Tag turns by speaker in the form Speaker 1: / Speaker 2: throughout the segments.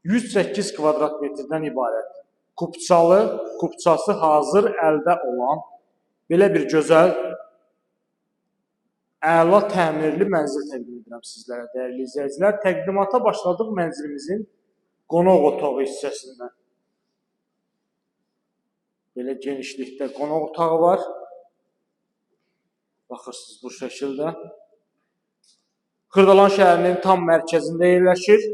Speaker 1: 108 kvadrat metrdən ibarət. Kupçası hazır əldə olan belə bir gözəl, əla təmirli mənzil təqdim edirəm sizlərə, dəyərli izləyicilər. Təqdimata başladıq mənzilimizin qonaq otağı hissəsindən. Belə genişlikdə qonaq otağı var. Baxırsınız bu şəkildə. Xırdalan şəhərinin tam mərkəzində yerləşir.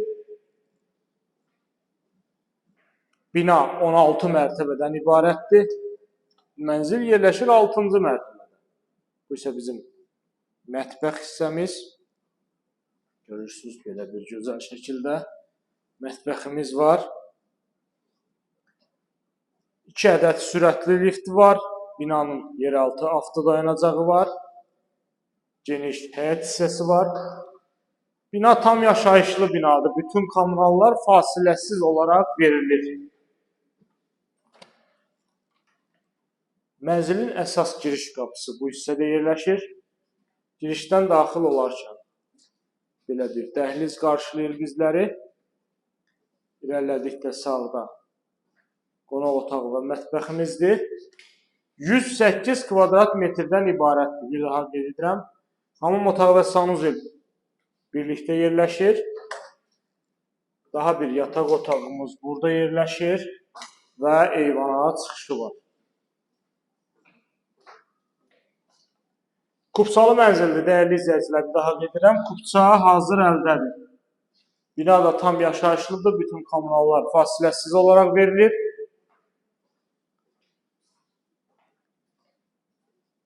Speaker 1: Bina 16 mərtəbədən ibarətdir. Mənzil yerləşir 6-cı mərtəbədə. Bu isə bizim mətbəx hissəmiz. Görürsünüz belə bir gözəl şəkildə mətbəximiz var. 2 ədəd sürətli lift var. Binanın yeraltı avtodayanacağı var. Geniş həyət hissəsi var. Bina tam yaşayışlı binadır. Bütün kommunallar fasiləsiz olaraq verilir. Mənzilin əsas giriş qapısı bu hissədə yerləşir. Girişdən daxil olarkən belə bir dəhliz qarşılayır bizləri. İrəlilədikdə sağda qonaq otağı və mətbəximizdir. 108 kvadrat metrdən ibarətdir. Bir daha qeyd edirəm. Hamam otağı və sanuzel birlikdə yerləşir. Daha bir yataq otağımız burada yerləşir və eyvana çıxışı var. Kupçalı mənzildir, dəyərli izləyicilər, daha gedirəm. Kupça hazır əldədir. Bina da tam yaşayışlıdır, bütün kommunallar fasiləsiz olaraq verilir.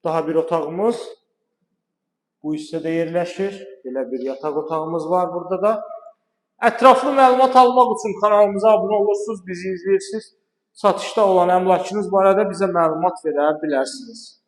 Speaker 1: Daha bir otağımız bu hissədə yerləşir. Belə bir yataq otağımız var burada da. Ətraflı məlumat almaq üçün kanalımıza abunə olursunuz, bizi izləyirsiniz. Satışda olan əmlakınız barədə bizə məlumat verə bilərsiniz.